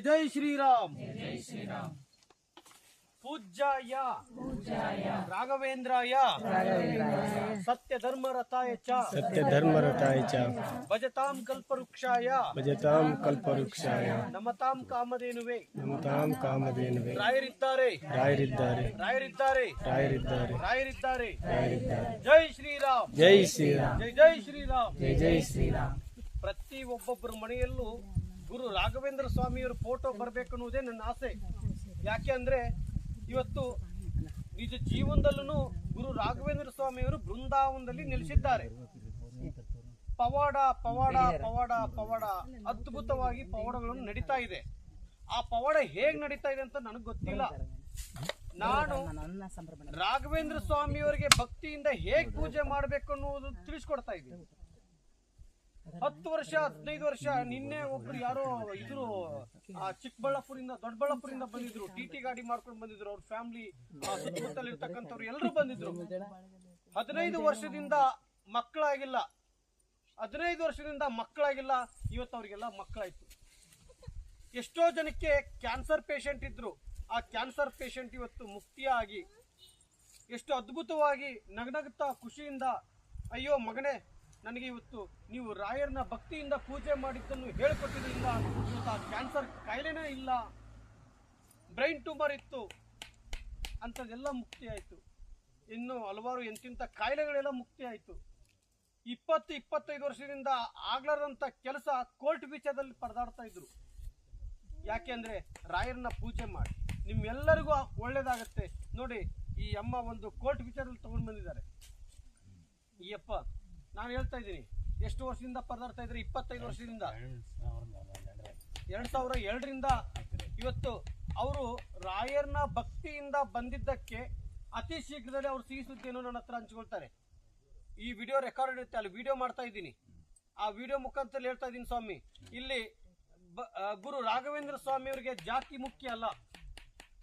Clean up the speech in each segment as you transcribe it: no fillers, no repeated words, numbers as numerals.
जय श्री राम पूज्याय राघवेंद्राय सत्य धर्मरताय च भजतां कल्पवृक्षाय नमतां कामधेनुवे रायरिद्दारे जय श्री राम जय श्री राम ಪ್ರತಿಯೊಬ್ಬೊಬ್ಬರ ಮನೆಯಲ್ಲೂ ಗುರು ರಾಘವೇಂದ್ರ ಸ್ವಾಮಿಯವರ ಫೋಟೋ ಬರಬೇಕನ್ನುವುದೇ ನನ್ನ ಆಸೆ. ಯಾಕೆ ಅಂದ್ರೆ ಇವತ್ತು ನಿಜ ಜೀವನದಲ್ಲೂ ಗುರು ರಾಘವೇಂದ್ರ ಸ್ವಾಮಿಯವರು ಬೃಂದಾವನದಲ್ಲಿ ನೆಲೆಸಿದ್ದಾರೆ. ಪವಾಡ ಪವಾಡ ಪವಾಡ ಪವಾಡ ಅದ್ಭುತವಾಗಿ ಪವಾಡಗಳನ್ನು ನಡೀತಾ ಇದೆ. ಆ ಪವಾಡ ಹೇಗ್ ನಡೀತಾ ಇದೆ ಅಂತ ನನಗೆ ಗೊತ್ತಿಲ್ಲ. ನಾನು ರಾಘವೇಂದ್ರ ಸ್ವಾಮಿಯವರಿಗೆ ಭಕ್ತಿಯಿಂದ ಹೇಗ್ ಪೂಜೆ ಮಾಡಬೇಕು ಅನ್ನೋದು ತಿಳಿಸ್ಕೊಡ್ತಾ ಇದ್ದೀನಿ. 10 ವರ್ಷ 15 ವರ್ಷ ನಿನ್ನೆ ಒಬ್ರು ಯಾರೋ ಇದ್ರು ಚಿಕ್ಕಬಳ್ಳಾಪುರಿಂದ ದೊಡ್ಡಬಳ್ಳಾಪುರಿಂದ ಬಂದಿದ್ರು, ಟಿಟಿ ಗಾಡಿ ಮಾಡ್ಕೊಂಡು ಬಂದಿದ್ರು. ಅವ್ರ ಫ್ಯಾಮಿಲಿ ಸುತ್ತಮುತ್ತಲು ಇರ್ತಕ್ಕಂಥವ್ರು ಎಲ್ಲರೂ ಬಂದಿದ್ರು. 15 ವರ್ಷದಿಂದ ಮಕ್ಕಳಾಗಿಲ್ಲ, 15 ವರ್ಷದಿಂದ ಮಕ್ಕಳಾಗಿಲ್ಲ. ಇವತ್ತು ಅವ್ರಿಗೆಲ್ಲ ಮಕ್ಕಳಾಯ್ತು. ಎಷ್ಟೋ ಜನಕ್ಕೆ ಕ್ಯಾನ್ಸರ್ ಪೇಷಂಟ್ ಇದ್ರು, ಆ ಕ್ಯಾನ್ಸರ್ ಪೇಷಂಟ್ ಇವತ್ತು ಮುಕ್ತಿಯಾಗಿ ಎಷ್ಟು ಅದ್ಭುತವಾಗಿ ನಗನಗುತ್ತಾ ಖುಷಿಯಿಂದ, ಅಯ್ಯೋ ಮಗನೇ, ನನಗೆ ಇವತ್ತು ನೀವು ರಾಯರನ್ನ ಭಕ್ತಿಯಿಂದ ಪೂಜೆ ಮಾಡಿದ್ದನ್ನು ಹೇಳಿಕೊಟ್ಟಿದ್ರಿಂದ ಇವತ್ತು ಆ ಕ್ಯಾನ್ಸರ್ ಕಾಯಿಲೆನೇ ಇಲ್ಲ, ಬ್ರೈನ್ ಟ್ಯೂಮರ್ ಇತ್ತು ಅಂಥದ್ದೆಲ್ಲ ಮುಕ್ತಿ ಆಯಿತು. ಇನ್ನು ಹಲವಾರು ಎಂತಿಂಥ ಕಾಯಿಲೆಗಳೆಲ್ಲ ಮುಕ್ತಿ ಆಯಿತು. 20-25 ವರ್ಷದಿಂದ ಆಗ್ಲಾರಂಥ ಕೆಲಸ ಕೋರ್ಟ್ ವಿಚಾರದಲ್ಲಿ ಪರದಾಡ್ತಾ ಇದ್ರು. ಯಾಕೆ ಅಂದರೆ ರಾಯರನ್ನ ಪೂಜೆ ಮಾಡಿ ನಿಮ್ಮೆಲ್ಲರಿಗೂ ಒಳ್ಳೇದಾಗತ್ತೆ. ನೋಡಿ, ಈ ಅಮ್ಮ ಒಂದು ಕೋರ್ಟ್ ವಿಚಾರದಲ್ಲಿ ತಗೊಂಡು ಬಂದಿದ್ದಾರೆ. ಈ ಅಪ್ಪ ನಾನು ಹೇಳ್ತಾ ಇದ್ದೀನಿ, ಎಷ್ಟು ವರ್ಷದಿಂದ ಪರದಾಡ್ತಾ ಇದ್ರೆ? 25 ವರ್ಷದಿಂದ, 2002ರಿಂದ ಇವತ್ತು ಅವರು ರಾಯರ್ನ ಭಕ್ತಿಯಿಂದ ಬಂದಿದ್ದಕ್ಕೆ ಅತಿ ಶೀಘ್ರದಲ್ಲಿ ಅವರು ಸಿಹಿ ಸುದ್ದಿಯನ್ನು ನನ್ನ ಹತ್ರ ಹಂಚ್ಕೊಳ್ತಾರೆ. ಈ ವಿಡಿಯೋ ರೆಕಾರ್ಡ್ ಇರುತ್ತೆ, ಅಲ್ಲಿ ವಿಡಿಯೋ ಮಾಡ್ತಾ ಇದ್ದೀನಿ. ಆ ವಿಡಿಯೋ ಮುಖಾಂತರ ಹೇಳ್ತಾ ಇದ್ದೀನಿ, ಸ್ವಾಮಿ, ಇಲ್ಲಿ ಗುರು ರಾಘವೇಂದ್ರ ಸ್ವಾಮಿಯವರಿಗೆ ಜಾತಿ ಮುಖ್ಯ ಅಲ್ಲ,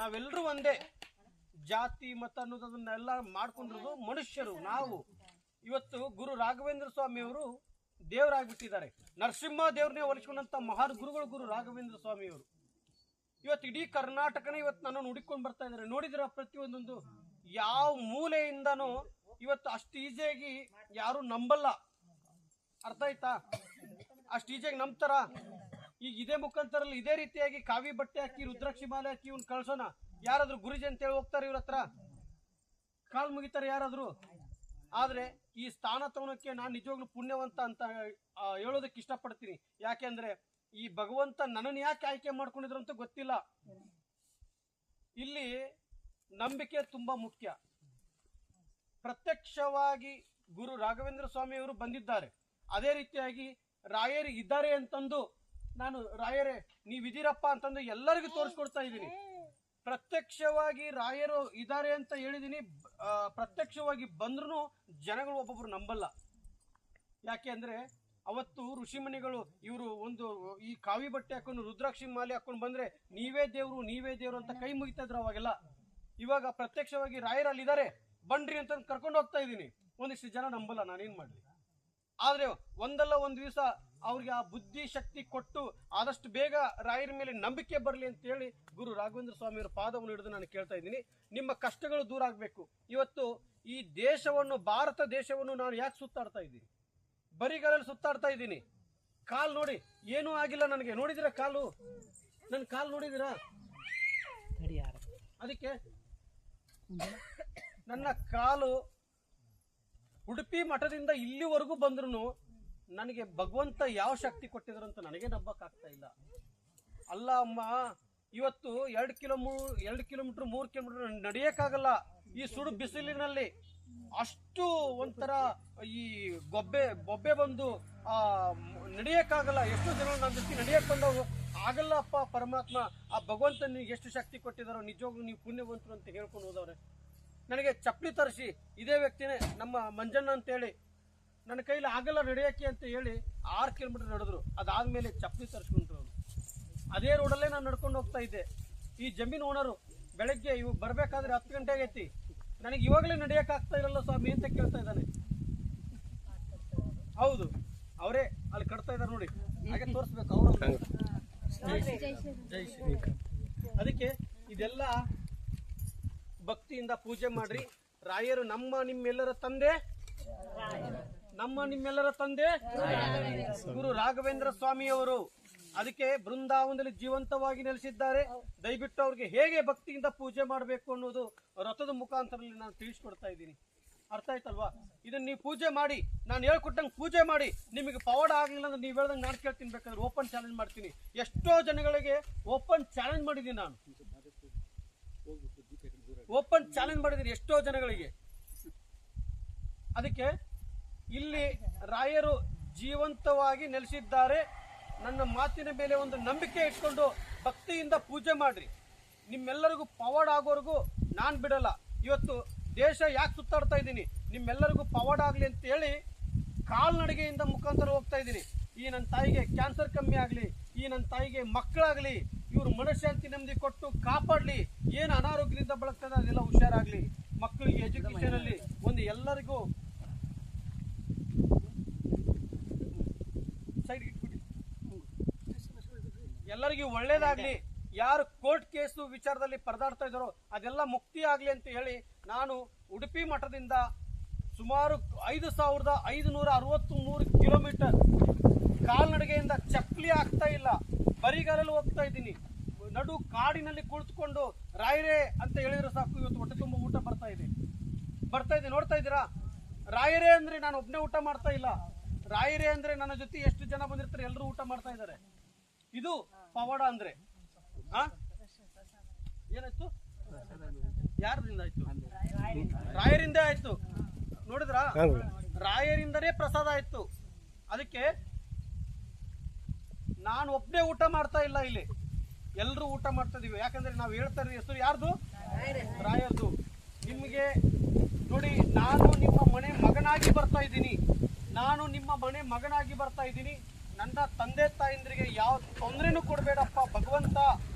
ನಾವೆಲ್ಲರೂ ಒಂದೇ. ಜಾತಿ ಮತ ಅನ್ನೋದನ್ನೆಲ್ಲ ಮಾಡ್ಕೊಂಡಿರೋದು ಮನುಷ್ಯರು ನಾವು. ಇವತ್ತು ಗುರು ರಾಘವೇಂದ್ರ ಸ್ವಾಮಿಯವರು ದೇವರಾಗ್ಬಿಟ್ಟಿದ್ದಾರೆ. ನರಸಿಂಹ ದೇವ್ರನ್ನೇ ಹೋಲಿಸ್ಕೊಂಡಂತ ಮಹಾನ್ ಗುರುಗಳು ಗುರು ರಾಘವೇಂದ್ರ ಸ್ವಾಮಿಯವರು. ಇವತ್ತು ಇಡೀ ಕರ್ನಾಟಕನೇ ಇವತ್ತು ನನ್ನನ್ನು ಹುಡುಕೊಂಡು ಬರ್ತಾ ಇದ್ದಾರೆ. ನೋಡಿದ್ರ ಪ್ರತಿಯೊಂದೊಂದು ಯಾವ ಮೂಲೆಯಿಂದನೂ ಇವತ್ತು ಅಷ್ಟು ಈಸಿಯಾಗಿ ಯಾರು ನಂಬಲ್ಲ. ಅರ್ಥ ಆಯ್ತಾ? ಅಷ್ಟು ಈಸಿಯಾಗಿ ನಂಬ್ತಾರ? ಈಗ ಇದೇ ಮುಖಾಂತರಲ್ಲಿ ಇದೇ ರೀತಿಯಾಗಿ ಕಾವಿ ಬಟ್ಟೆ ಹಾಕಿ ರುದ್ರಾಕ್ಷಿ ಮಾಲೆ ಹಾಕಿ ಇವ್ನು ಕಳ್ಸೋಣ, ಯಾರಾದ್ರೂ ಗುರುಜಿ ಅಂತ ಹೇಳಿ ಹೋಗ್ತಾರೆ, ಇವ್ರ ಹತ್ರ ಕಾಲ್ ಮುಗಿತಾರೆ ಯಾರಾದ್ರೂ. ಆದ್ರೆ ಈ ಸ್ಥಾನ ತಗೊಳಕ್ಕೆ ನಾನು ನಿಜವಾಗ್ಲೂ ಪುಣ್ಯವಂತ ಅಂತ ಹೇಳೋದಕ್ಕೆ ಇಷ್ಟಪಡ್ತೀನಿ. ಯಾಕೆಂದ್ರೆ ಈ ಭಗವಂತ ನನ್ನನ್ನು ಯಾಕೆ ಆಯ್ಕೆ ಮಾಡ್ಕೊಂಡಿದ್ರು ಅಂತ ಗೊತ್ತಿಲ್ಲ. ಇಲ್ಲಿ ನಂಬಿಕೆ ತುಂಬಾ ಮುಖ್ಯ. ಪ್ರತ್ಯಕ್ಷವಾಗಿ ಗುರು ರಾಘವೇಂದ್ರ ಸ್ವಾಮಿಯವರು ಬಂದಿದ್ದಾರೆ. ಅದೇ ರೀತಿಯಾಗಿ ರಾಯರು ಇದ್ದಾರೆ ಅಂತಂದು ನಾನು ರಾಯರೇ ನೀವಿದ್ದೀರಪ್ಪ ಅಂತಂದು ಎಲ್ಲರಿಗೂ ತೋರಿಸ್ಕೊಡ್ತಾ ಇದ್ದೀನಿ. ಪ್ರತ್ಯಕ್ಷವಾಗಿ ರಾಯರು ಇದ್ದಾರೆ ಅಂತ ಹೇಳಿದೀನಿ. ಪ್ರತ್ಯಕ್ಷವಾಗಿ ಬಂದ್ರೂ ಜನಗಳು ಒಬ್ಬೊಬ್ರು ನಂಬಲ್ಲ. ಯಾಕೆ ಅಂದ್ರೆ ಅವತ್ತು ಋಷಿಮುನಿಗಳು ಇವರು ಒಂದು ಈ ಕಾವಿ ಬಟ್ಟೆ ಹಾಕೊಂಡು ರುದ್ರಾಕ್ಷಿ ಮಾಲೆ ಹಾಕೊಂಡು ಬಂದ್ರೆ ನೀವೇ ದೇವ್ರು ಅಂತ ಕೈ ಮುಗಿತಾ ಇದ್ರು ಅವಾಗೆಲ್ಲ. ಇವಾಗ ಪ್ರತ್ಯಕ್ಷವಾಗಿ ರಾಯರು ಅಲ್ಲಿದ್ದಾರೆ ಬನ್ರಿ ಅಂತ ಕರ್ಕೊಂಡು ಹೋಗ್ತಾ ಇದ್ದೀನಿ. ಒಂದಿಷ್ಟು ಜನ ನಂಬಲ್ಲ, ನಾನೇನ್ ಮಾಡ್ಲಿ. ಆದ್ರೆ ಒಂದಲ್ಲ ಒಂದು ದಿವಸ ಅವ್ರಿಗೆ ಆ ಬುದ್ಧಿ ಶಕ್ತಿ ಕೊಟ್ಟು ಆದಷ್ಟು ಬೇಗ ರಾಯರ ಮೇಲೆ ನಂಬಿಕೆ ಬರಲಿ ಅಂತ ಹೇಳಿ ಗುರು ರಾಘವೇಂದ್ರ ಸ್ವಾಮಿಯವರ ಪಾದವನ್ನು ಹಿಡಿದು ನಾನು ಕೇಳ್ತಾ ಇದ್ದೀನಿ. ನಿಮ್ಮ ಕಷ್ಟಗಳು ದೂರ ಆಗ್ಬೇಕು. ಇವತ್ತು ಈ ದೇಶವನ್ನು, ಭಾರತ ದೇಶವನ್ನು ನಾನು ಯಾಕೆ ಸುತ್ತಾಡ್ತಾ ಇದ್ದೀನಿ? ಬರಿಗಾಲಲ್ಲಿ ಸುತ್ತಾಡ್ತಾ ಇದ್ದೀನಿ. ಕಾಲು ನೋಡಿ, ಏನೂ ಆಗಿಲ್ಲ ನನಗೆ. ನೋಡಿದಿರ ಕಾಲು? ನನ್ನ ಕಾಲು ನೋಡಿದಿರಾ? ಅದಕ್ಕೆ ನನ್ನ ಕಾಲು ಉಡುಪಿ ಮಠದಿಂದ ಇಲ್ಲಿವರೆಗೂ ಬಂದ್ರು ನನಗೆ ಭಗವಂತ ಯಾವ ಶಕ್ತಿ ಕೊಟ್ಟಿದ್ರು ಅಂತ ನನಗೆ ನಂಬಕ್ಕಾಗ್ತಾ ಇಲ್ಲ. ಅಲ್ಲ ಅಮ್ಮ, ಇವತ್ತು 2 ಕಿಲೋಮೀಟರ್ 3 ಕಿಲೋಮೀಟರ್ ನಡೆಯಕ್ಕಾಗಲ್ಲ ಈ ಸುಡು ಬಿಸಿಲಿನಲ್ಲಿ. ಅಷ್ಟು ಒಂಥರ ಈ ಬೊಬ್ಬೆ ಬಂದು ನಡೆಯಕ್ಕಾಗಲ್ಲ. ಎಷ್ಟು ಜನ ನನ್ನ ಜೊತೆ ನಡೆಯಕ್ ಬಂದವರು ಆಗಲ್ಲ. ಅಪ್ಪ ಪರಮಾತ್ಮ, ಆ ಭಗವಂತ ನಿಮಗೆ ಎಷ್ಟು ಶಕ್ತಿ ಕೊಟ್ಟಿದಾರೋ, ನಿಜವಾಗ್ಲೂ ನೀವು ಪುಣ್ಯವಂತರು ಅಂತ ಹೇಳ್ಕೊಂಡು ಹೋದವ್ರೆ. ನನಗೆ ಚಪ್ಪಲಿ ತರಿಸಿ ಇದೇ ವ್ಯಕ್ತಿನೇ, ನಮ್ಮ ಮಂಜಣ್ಣ ಅಂತ ಹೇಳಿ, ನನ್ನ ಕೈಲಿ ಆಗಲ್ಲ ನಡೆಯಕ್ಕೆ ಅಂತ ಹೇಳಿ 6 ಕಿಲೋಮೀಟರ್ ನಡೆದ್ರು. ಅದಾದ್ಮೇಲೆ ಚಪ್ಪಲಿ ತರಿಸ್ಕೊಂಡ್ರು. ಅದೇ ರೋಡಲ್ಲೇ ನಾನು ನಡ್ಕೊಂಡು ಹೋಗ್ತಾ ಇದ್ದೆ. ಈ ಜಮೀನು ಓನರು ಬೆಳಗ್ಗೆ ಇವು ಬರ್ಬೇಕಾದ್ರೆ 10 ಗಂಟೆ ಆಗೈತಿ, ನನಗೆ ಇವಾಗಲೇ ನಡೆಯಕ್ಕೆ ಆಗ್ತಾ ಇರಲ್ಲ ಸ್ವಾಮಿ ಅಂತ ಕೇಳ್ತಾ ಇದ್ದಾನೆ. ಹೌದು, ಅವರೇ ಅಲ್ಲಿ ಕಟ್ತಾ ಇದ್ದಾರೆ ನೋಡಿ, ಹಾಗೆ ತೋರಿಸ್ಬೇಕು. ಅವರು ಜೈ ಶ್ರೀ. ಅದಕ್ಕೆ ಇದೆಲ್ಲ ಭಕ್ತಿಯಿಂದ ಪೂಜೆ ಮಾಡ್ರಿ. ರಾಯರು ನಿಮ್ಮೆಲ್ಲರ ತಂದೆ, ನಿಮ್ಮೆಲ್ಲರ ತಂದೆ ಗುರು ರಾಘವೇಂದ್ರ ಸ್ವಾಮಿಯವರು. ಅದಕ್ಕೆ ಬೃಂದಾವನದಲ್ಲಿ ಜೀವಂತವಾಗಿ ನೆಲೆಸಿದ್ದಾರೆ. ದಯವಿಟ್ಟು ಅವ್ರಿಗೆ ಹೇಗೆ ಭಕ್ತಿಯಿಂದ ಪೂಜೆ ಮಾಡಬೇಕು ಅನ್ನೋದು ರಥದ ಮುಖಾಂತರದಲ್ಲಿ ನಾನು ತಿಳಿಸ್ಕೊಡ್ತಾ ಇದ್ದೀನಿ. ಅರ್ಥ ಆಯ್ತಲ್ವಾ? ಇದನ್ನ ನೀವು ಪೂಜೆ ಮಾಡಿ, ನಾನು ಹೇಳ್ಕೊಟ್ಟಂಗೆ ಪೂಜೆ ಮಾಡಿ. ನಿಮಗೆ ಪವಾಡ ಆಗ್ಲಿಲ್ಲ ಅಂದ್ರೆ ನೀವು ಹೇಳ್ದಂಗೆ ನಾನು ಕೇಳ್ತೀನಿ, ಬೇಕಾದ್ರೆ ಓಪನ್ ಚಾಲೆಂಜ್ ಮಾಡ್ತೀನಿ. ಎಷ್ಟೋ ಜನಗಳಿಗೆ ಓಪನ್ ಚಾಲೆಂಜ್ ಮಾಡಿದ್ದೀನಿ ನಾನು, ಓಪನ್ ಚಾಲೆಂಜ್ ಮಾಡಿದ್ದೀನಿ ಎಷ್ಟೋ ಜನಗಳಿಗೆ. ಅದಕ್ಕೆ ಇಲ್ಲಿ ರಾಯರು ಜೀವಂತವಾಗಿ ನೆಲೆಸಿದ್ದಾರೆ. ನನ್ನ ಮಾತಿನ ಮೇಲೆ ಒಂದು ನಂಬಿಕೆ ಇಟ್ಕೊಂಡು ಭಕ್ತಿಯಿಂದ ಪೂಜೆ ಮಾಡ್ರಿ. ನಿಮ್ಮೆಲ್ಲರಿಗೂ ಪವಾಡ ಆಗೋರ್ಗೂ ನಾನು ಬಿಡಲ್ಲ. ಇವತ್ತು ದೇಶ ಯಾಕೆ ಸುತ್ತಾಡ್ತಾ ಇದ್ದೀನಿ, ನಿಮ್ಮೆಲ್ಲರಿಗೂ ಪವಾಡ ಆಗಲಿ ಅಂತ ಹೇಳಿ ಕಾಲ್ನಡಿಗೆಯಿಂದ ಮುಖಾಂತರ ಹೋಗ್ತಾ ಇದ್ದೀನಿ. ಈ ನನ್ನ ತಾಯಿಗೆ ಕ್ಯಾನ್ಸರ್ ಕಮ್ಮಿ ಆಗಲಿ, ಈ ನನ್ನ ತಾಯಿಗೆ ಮಕ್ಕಳಾಗಲಿ, ಇವ್ರು ಮನಃಶಾಂತಿ ನೆಮ್ಮದಿ ಕೊಟ್ಟು ಕಾಪಾಡಲಿ. ಏನು ಅನಾರೋಗ್ಯದಿಂದ ಬಳಕ್ತದೆ ಅದೆಲ್ಲ ಹುಷಾರಾಗಲಿ. ಮಕ್ಕಳಿಗೆ ಎಜುಕೇಶನ್ ಅಲ್ಲಿ ಒಂದು ಎಲ್ಲರಿಗೂ ಎಲ್ಲರಿಗೂ ಒಳ್ಳೇದಾಗ್ಲಿ. ಯಾರು ಕೋರ್ಟ್ ಕೇಸು ವಿಚಾರದಲ್ಲಿ ಪರದಾಡ್ತಾ ಇದ್ದಾರೋ ಅದೆಲ್ಲ ಮುಕ್ತಿ ಆಗ್ಲಿ ಅಂತ ಹೇಳಿ ನಾನು ಉಡುಪಿ ಮಠದಿಂದ ಸುಮಾರು 5563 ಕಿಲೋಮೀಟರ್ ಕಾಲ್ನಡಿಗೆಯಿಂದ ಚಪ್ಪಲಿ ಆಗ್ತಾ ಇಲ್ಲ, ಬರಿಗಾಲಲ್ಲಿ ಹೋಗ್ತಾ ಇದ್ದೀನಿ. ನಡು ಕಾಡಿನಲ್ಲಿ ಕುಳಿತುಕೊಂಡು ರಾಯರೇ ಅಂತ ಹೇಳಿದ್ರೆ ಸಾಕು, ಇವತ್ತು ಹೊಟ್ಟೆ ತುಂಬ ಊಟ ಬರ್ತಾ ಇದೆ. ನೋಡ್ತಾ ಇದ್ದೀರಾ? ರಾಯರೇ ಅಂದ್ರೆ ನಾನು ಒಬ್ಬನೇ ಊಟ ಮಾಡ್ತಾ ಇಲ್ಲ. ರಾಯರೇ ಅಂದ್ರೆ ನನ್ನ ಜೊತೆ ಎಷ್ಟು ಜನ ಬಂದಿರ್ತಾರೆ, ಎಲ್ಲರೂ ಊಟ ಮಾಡ್ತಾ ಇದ್ದಾರೆ. ಇದು ಪವಾಡ ಅಂದ್ರೆ. ಏನಾಯ್ತು? ಯಾರದಿಂದ ಆಯ್ತು? ರಾಯರಿಂದ ಆಯ್ತು. ನೋಡಿದ್ರ? ರಾಯರಿಂದನೇ ಪ್ರಸಾದ ಆಯ್ತು. ಅದಕ್ಕೆ ನಾನು ಒಬ್ಬನೇ ಊಟ ಮಾಡ್ತಾ ಇಲ್ಲ, ಇಲ್ಲಿ ಎಲ್ಲರೂ ಊಟ ಮಾಡ್ತಾ ಇದೀವಿ. ಯಾಕಂದ್ರೆ ನಾವು ಹೇಳ್ತಾ ಇದ್ದೀವಿ ಹೆಸರು ಯಾರ್ದು? ರಾಯರ್ದು. ನಿಮಗೆ ನೋಡಿ, ನಾನು ನಿಮ್ಮ ಮನೆ ಮಗನಾಗಿ ಬರ್ತಾ ಇದ್ದೀನಿ. ನನ್ನ ತಂದೆ ತಾಯಿಂದ್ರಿಗೆ ಯಾವ ತೊಂದರೆನೂ ಕೊಡಬೇಡಪ್ಪ ಭಗವಂತ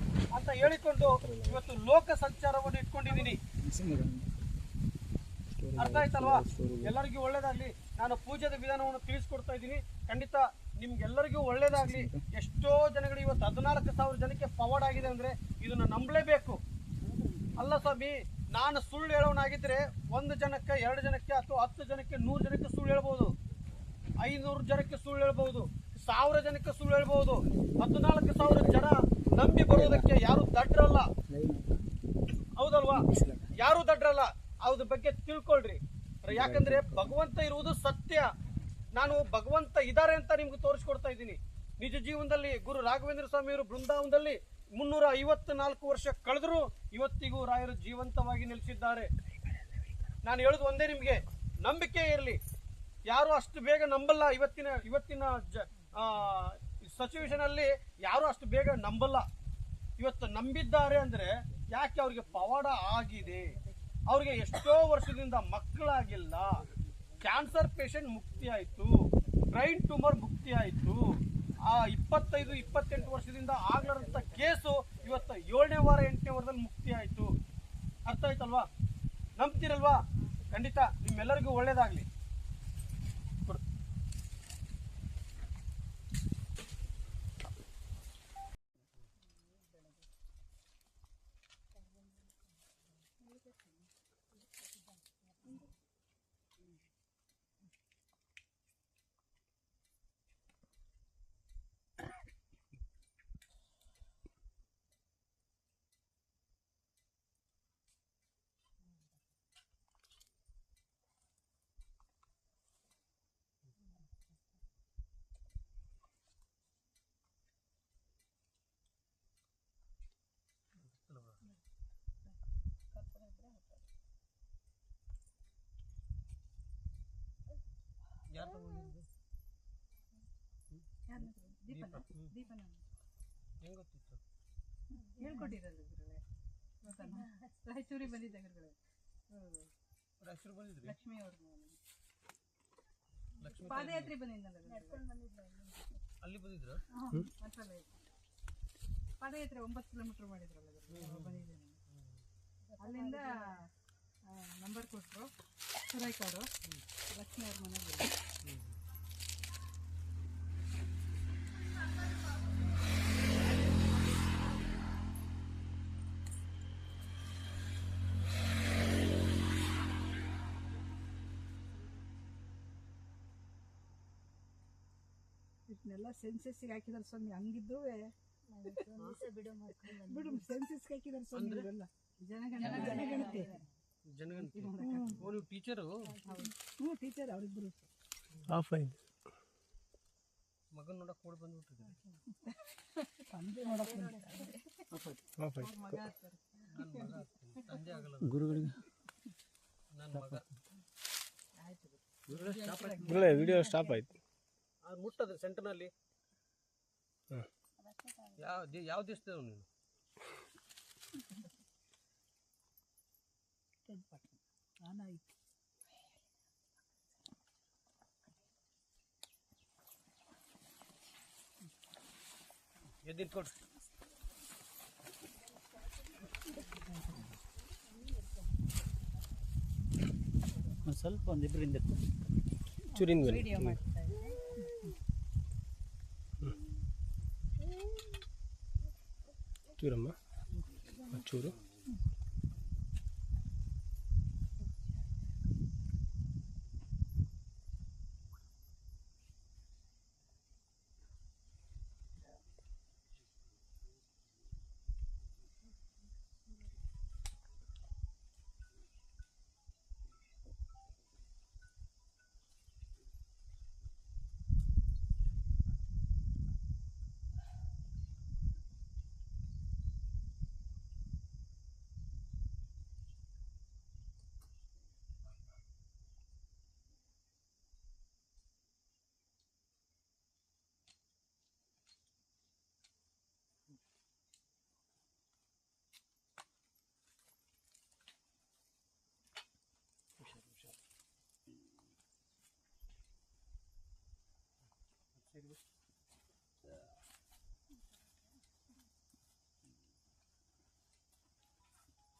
ಅಂತ ಹೇಳಿಕೊಂಡು ಇವತ್ತು ಲೋಕ ಸಂಚಾರವನ್ನು ಇಟ್ಕೊಂಡಿದ್ದೀನಿ. ಅರ್ಥ ಆಯ್ತಲ್ವಾ? ಎಲ್ಲರಿಗೂ ಒಳ್ಳೇದಾಗ್ಲಿ. ನಾನು ಪೂಜೆದ ವಿಧಾನವನ್ನು ತಿಳಿಸ್ಕೊಡ್ತಾ ಇದ್ದೀನಿ. ಖಂಡಿತ ನಿಮ್ಗೆಲ್ಲರಿಗೂ ಒಳ್ಳೇದಾಗ್ಲಿ. ಎಷ್ಟೋ ಜನಗಳು ಇವತ್ತು 14,000 ಜನಕ್ಕೆ ಪವಾಡ ಆಗಿದೆ ಅಂದ್ರೆ ಇದನ್ನ ನಂಬಲೇಬೇಕು. ಅಲ್ಲ ಸ್ವಾಮಿ, ನಾನು ಸುಳ್ಳು ಹೇಳೋನಾಗಿದ್ರೆ 1 ಜನಕ್ಕೆ 2 ಜನಕ್ಕೆ ಅಥವಾ 10 ಜನಕ್ಕೆ 100 ಜನಕ್ಕೆ ಸುಳ್ಳು ಹೇಳ್ಬೋದು, 500 ಜನಕ್ಕೆ ಸುಳ್ಳು ಹೇಳ್ಬಹುದು, 1000 ಜನಕ್ಕೆ ಸುಳ್ಳು ಹೇಳ್ಬಹುದು. 14,000 ಜನ ನಂಬಿ ಬರೋದಕ್ಕೆ ಯಾರು ದಡ್ರಲ್ಲ, ಹೌದಲ್ವಾ? ಯಾರು ದಡ್ರಲ್ಲ. ಅದ್ರ ಬಗ್ಗೆ ತಿಳ್ಕೊಳ್ರಿ. ಯಾಕಂದ್ರೆ ಭಗವಂತ ಇರುವುದು ಸತ್ಯ. ನಾನು ಭಗವಂತ ಇದ್ದಾರೆ ಅಂತ ನಿಮ್ಗೆ ತೋರಿಸ್ಕೊಡ್ತಾ ಇದ್ದೀನಿ. ನಿಜ ಜೀವನದಲ್ಲಿ ಗುರು ರಾಘವೇಂದ್ರ ಸ್ವಾಮಿಯವರು ಬೃಂದಾವನದಲ್ಲಿ 354 ವರ್ಷ ಕಳೆದ್ರು ಇವತ್ತಿಗೂ ರಾಯರು ಜೀವಂತವಾಗಿ ನೆಲೆಸಿದ್ದಾರೆ. ನಾನು ಹೇಳುದು ಒಂದೇ, ನಿಮ್ಗೆ ನಂಬಿಕೆ ಇರಲಿ. ಯಾರು ಅಷ್ಟು ಬೇಗ ನಂಬಲ್ಲ. ಇವತ್ತಿನ ಸಿಚುವೇಶನ್ ಅಲ್ಲಿ ಯಾರು ಅಷ್ಟು ಬೇಗ ನಂಬಲ್ಲ. ಇವತ್ತು ನಂಬಿದ್ದಾರೆ ಅಂದ್ರೆ ಯಾಕೆ? ಅವ್ರಿಗೆ ಪವಾಡ ಆಗಿದೆ. ಅವ್ರಿಗೆ ಎಷ್ಟೋ ವರ್ಷದಿಂದ ಮಕ್ಕಳಾಗಿಲ್ಲ, ಕ್ಯಾನ್ಸರ್ ಪೇಷಂಟ್ ಮುಕ್ತಿ ಆಯ್ತು, ಬ್ರೈನ್ ಟ್ಯೂಮರ್ ಮುಕ್ತಿ ಆಯ್ತು. ಆ 25-28 ವರ್ಷದಿಂದ ಆಗ್ಲಾರಂತ ಕೇಸು ಇವತ್ತು 7ನೇ ವಾರ 8ನೇ ವಾರದಲ್ಲಿ ಮುಕ್ತಿ ಆಯ್ತು. ಅರ್ಥ ಆಯ್ತಲ್ವಾ? ನಂಬ್ತಿರಲ್ವಾ? ಖಂಡಿತ ನಿಮ್ಮೆಲ್ಲರಿಗೂ ಒಳ್ಳೇದಾಗ್ಲಿ. ಹೇಳ್ಕೊಟ್ಟಿರಲ್ಲ ರಾಯಚೂರಿಗೆ ಬಂದಿದ್ದ ಲಕ್ಷ್ಮಿ ಅವರು ಪಾದಯಾತ್ರೆ ಬಂದಿದ್ದಲ್ಲ, ಅಲ್ಲಿ ಬಂದಿದ್ರು. ಪಾದಯಾತ್ರೆ 9 ಕಿಲೋಮೀಟರ್ ಮಾಡಿದ್ರಲ್ಲ, ಬಂದಿದ್ದೇನೆ. ಅಲ್ಲಿಂದ ನಂಬರ್ ಕೊಟ್ಟರು, ಸುರೈಕೋಡು ಲಕ್ಷ್ಮಿ ಅವ್ರ ಮನೆಗೆ. ಇದನ್ನೆಲ್ಲ ಸೆನ್ಸಸ್ಸಿಗೆ ಹಾಕಿದಾರೆ ಸ್ವಾಮಿ, ಹಂಗಿದ್ದು ಬಿಡು ಸೆನ್ಸಸ್ಗೆ ಹಾಕಿದಾರೆ ಸ್ವಾಮಿ ಇವೆಲ್ಲ ಜನಗಣತಿ. ನೀವು ಟೀಚರು? ಹ್ಞೂ ಟೀಚರ್ ಅವರಿಬ್ಬರು. ಮಗನ ನೋಡಕ್ ಓಡಿ ಬಂದ್ಬಿಟ್ಟಿದ್ದಾರೆ. ತಂದೆ ನೋಡಕ್ ತಂದೆ ಆಗಲ್ಲ ಗುರುಗಳಿಗೆ ನನ್ನ ಮಗ. ವಿಡಿಯೋ ಸ್ಟಾಪ್ ಆಯ್ತು. ಅದು ಮುಟ್ಟದ ಸೆಂಟರ್ನಲ್ಲಿ ಯಾವ ದೇಶದ ನೀನು? ಎದ್ದಿನ ಕೊಡ್ರಿ. ಒಂದು ಸ್ವಲ್ಪ ಒಂದಿಬ್ಬರಿಂದ ಚೂರಿನ ಮೇಲೆ ವಿಡಿಯೋ ಮಾಡ್ತಾ ಇದ್ದಾರೆ. ಚೂರಮ್ಮ ಚೂರು.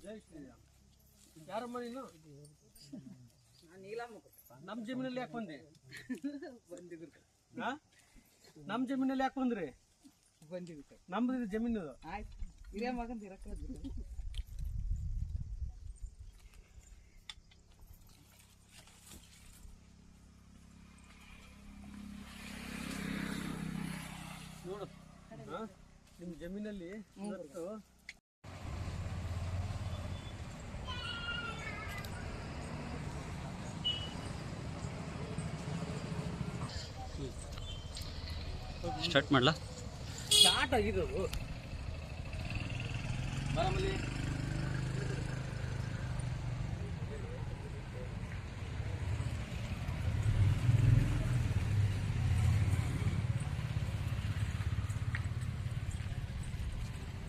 ಜೈ ಶ್ರೀರಾಮ್. ಯಾರಮ್ಮ ನೀನು? ನಮ್ಮ ಜಮೀನಲ್ಲಿ ಯಾಕೆ ಬಂದೆ? ನಮ್ಮ ಜಮೀನಲ್ಲಿ ಯಾಕೆ ಬಂದ್ರಿ? ನಮ್ದು ಜಮೀನು. ಆಯ್ತು ಹಿರಿಯ ಮಗಂದು ಇರಕ್ಕೆ ನೋಡು, ನಿಮ್ಮ ಜಮೀನಲ್ಲಿ ಇವತ್ತು ಸ್ಟಾರ್ಟ್ ಮಾಡಲಾ? ಸ್ಟಾರ್ಟ್ ಆಗಿರೋದು ಬರಮಲ್ಲಿ.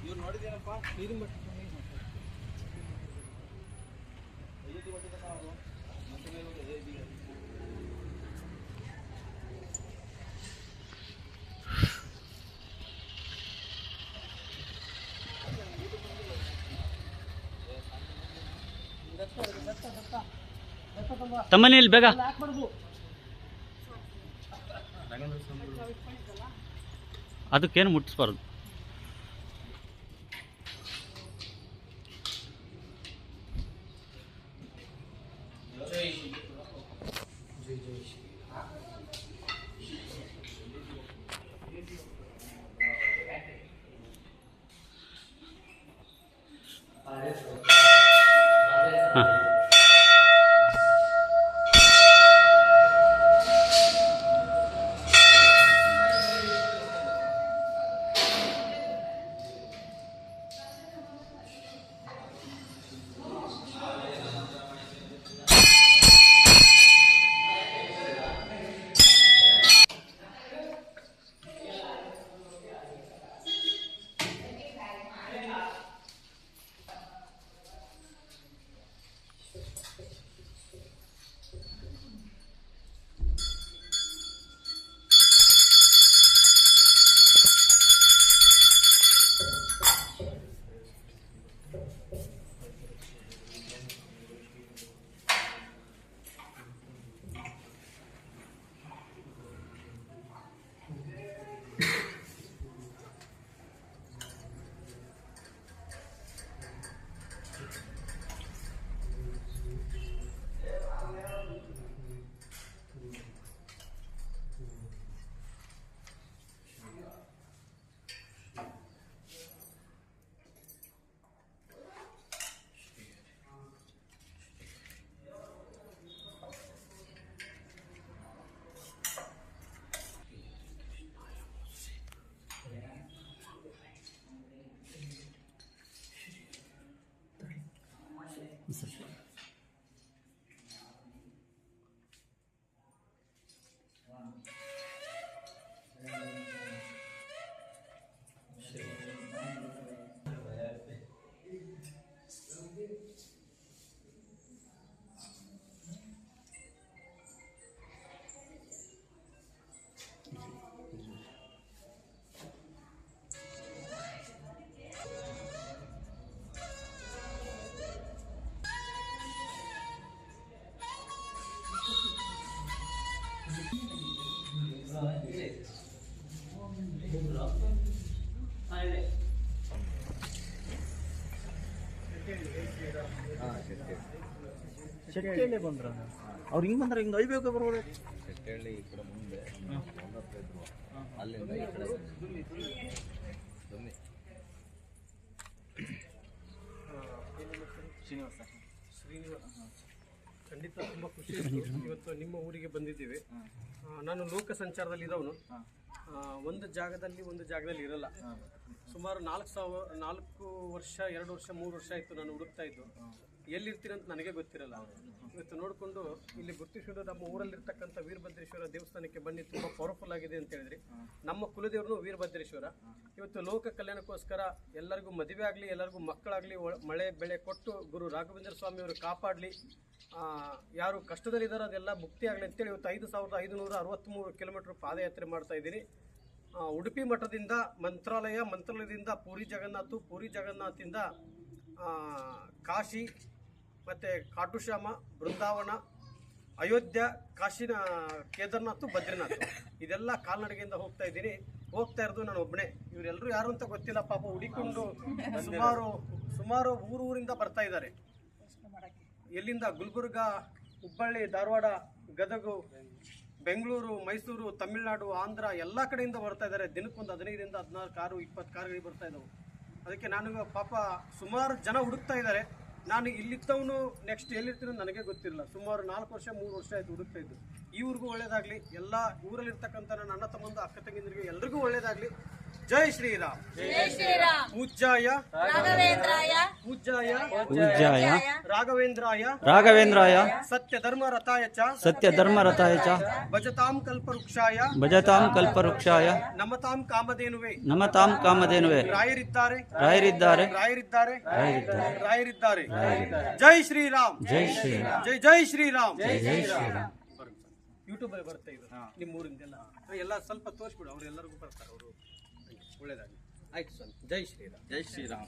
ಇವ್ರು ನೋಡಿದೇನಪ್ಪ ನೀರಿನ ಮಟ್ಟ ತಮ್ಮನೇಲಿ ಬೇಗ ಅದಕ್ಕೇನು ಮುಟ್ಟಿಸ್ಬಾರ್ದು. ಹಾಂ ಶೆಟ್ಟಿಯಲ್ಲೇ ಬಂದ್ರ ಅವ್ರು ಹಿಂಗ್ ಬಂದ್ರೆ ಹಿಂಗ್ ಐಬೇಕು ಬರ್ಬೋದು. ಶೆಟ್ಟಿಹಳ್ಳಿ ಈ ಕಡೆ ಮುಂದೆ ಅಲ್ಲಿಂದ ಈ ಕಡೆ ಬನ್ನಿ. ಶ್ರೀನಿವಾಸ. ಖಂಡಿತ ತುಂಬ ಖುಷಿ ಆಯ್ತು. ಇವತ್ತು ನಿಮ್ಮ ಊರಿಗೆ ಬಂದಿದ್ದೀವಿ. ನಾನು ಲೋಕ ಸಂಚಾರದಲ್ಲಿ ಇರೋನು. ಒಂದು ಜಾಗದಲ್ಲಿ ಇರಲ್ಲ. ಸುಮಾರು 4 ವರ್ಷ 2 ವರ್ಷ 3 ವರ್ಷ ಆಯಿತು ನಾನು ಹುಡುಕ್ತಾ ಇದ್ದು. ಎಲ್ಲಿರ್ತೀರಂತ ನನಗೆ ಗೊತ್ತಿರಲ್ಲ. ಇವತ್ತು ನೋಡಿಕೊಂಡು ಇಲ್ಲಿ ಗುರುತೇಶ್ವರ ನಮ್ಮ ಊರಲ್ಲಿರ್ತಕ್ಕಂಥ ವೀರಭದ್ರೇಶ್ವರ ದೇವಸ್ಥಾನಕ್ಕೆ ಬನ್ನಿ, ತುಂಬ ಪವರ್ಫುಲ್ ಆಗಿದೆ ಅಂತ ಹೇಳಿದ್ರಿ. ನಮ್ಮ ಕುಲದೇವರು ವೀರಭದ್ರೇಶ್ವರ. ಇವತ್ತು ಲೋಕ ಕಲ್ಯಾಣಕ್ಕೋಸ್ಕರ ಎಲ್ಲರಿಗೂ ಮದುವೆ ಆಗಲಿ, ಎಲ್ಲರಿಗೂ ಮಕ್ಕಳಾಗಲಿ, ಮಳೆ ಬೆಳೆ ಕೊಟ್ಟು ಗುರು ರಾಘವೇಂದ್ರ ಸ್ವಾಮಿಯವರು ಕಾಪಾಡಲಿ, ಯಾರು ಕಷ್ಟದಲ್ಲಿದ್ದಾರೋ ಅದೆಲ್ಲ ಮುಕ್ತಿ ಆಗಲಿ ಅಂತೇಳಿ ಇವತ್ತು 5563 ಕಿಲೋಮೀಟರ್ ಪಾದಯಾತ್ರೆ ಮಾಡ್ತಾ ಇದ್ದೀನಿ. ಉಡುಪಿ ಮಠದಿಂದ ಮಂತ್ರಾಲಯದಿಂದ ಪೂರಿ ಜಗನ್ನಾಥದಿಂದ ಕಾಶಿ ಮತ್ತು ಕಾಟುಶ್ಯಾಮ, ಬೃಂದಾವನ, ಅಯೋಧ್ಯ, ಕಾಶಿನ ಕೇದಾರ್ನಾಥ್, ಬದ್ರಿನಾಥ್, ಇದೆಲ್ಲ ಕಾಲ್ನಡಿಗೆಯಿಂದ ಹೋಗ್ತಾ ಇದ್ದೀನಿ. ಹೋಗ್ತಾ ಇರೋದು ನಾನು ಒಬ್ಬನೇ. ಇವರೆಲ್ಲರೂ ಯಾರು ಅಂತ ಗೊತ್ತಿಲ್ಲ ಪಾಪ. ಹುಡಿಕೊಂಡು ಸುಮಾರು ಊರಿಂದ ಬರ್ತಾ ಇದ್ದಾರೆ. ಎಲ್ಲಿಂದ? ಗುಲ್ಬರ್ಗ, ಹುಬ್ಬಳ್ಳಿ, ಧಾರವಾಡ, ಗದಗ, ಬೆಂಗಳೂರು, ಮೈಸೂರು, ತಮಿಳುನಾಡು, ಆಂಧ್ರ ಎಲ್ಲ ಕಡೆಯಿಂದ ಬರ್ತಾ ಇದ್ದಾರೆ. ದಿನಕ್ಕೊಂದು 15ರಿಂದ 16 ಕಾರು 20 ಕಾರುಗಳಿಗೆ ಬರ್ತಾ ಇದ್ದಾವೆ. ಅದಕ್ಕೆ ನಾನು ಪಾಪ ಸುಮಾರು ಜನ ಹುಡುಕ್ತಾ ಇದ್ದಾರೆ. ನಾನು ಇಲ್ಲಿದ್ದವನು ನೆಕ್ಸ್ಟ್ ಎಲ್ಲಿರ್ತೀನೋ ನನಗೆ ಗೊತ್ತಿಲ್ಲ. ಸುಮಾರು 4 ವರ್ಷ 3 ವರ್ಷ ಆಯ್ತು ಹುಡುಕ್ತಾ ಇದ್ದು. ಈ ಊರಿಗೂ ಒಳ್ಳೇದಾಗಲಿ, ಎಲ್ಲ ಊರಲ್ಲಿರ್ತಕ್ಕಂಥ ನನ್ನ ಅಣ್ಣ ತಮ್ಮಂದು ಅಕ್ಕ ತಂಗಿಂದ್ರಿಗೆ ಎಲ್ರಿಗೂ ಒಳ್ಳೇದಾಗಲಿ. ಜೈ ಶ್ರೀರಾಮ್. ಪೂಜ್ಯಾಯ ರಾಘವೇಂದ್ರಾಯ ಸತ್ಯಧರ್ಮರತಾಯ ಚ ಭಜತಾಂ ಕಲ್ಪವೃಕ್ಷಾಯ ನಮತಾಂ ಕಾಮಧೇನುವೆ ರಾಯರಿದ್ದಾರೆ. ಜೈ ಶ್ರೀರಾಮ್. ಜೈ ಶ್ರೀರಾಮ್. ಯೂಟ್ಯೂಬ್ ಅಲ್ಲಿ ಬರ್ತಾ ಇದ್ರು ನಿಮ್ಮ ಊರಿಂದೆಲ್ಲ ಎಲ್ಲ ಸ್ವಲ್ಪ ತೋರಿಸ್ಬಿಡು. ಅವ್ರು ಎಲ್ಲರಿಗೂ ಬರ್ತಾರೆ. ಅವರು ಒಳ್ಳೇದಾಗಿ ಆಯ್ತು ಸ್ವಾಮಿ. ಜೈ ಶ್ರೀರಾಮ್.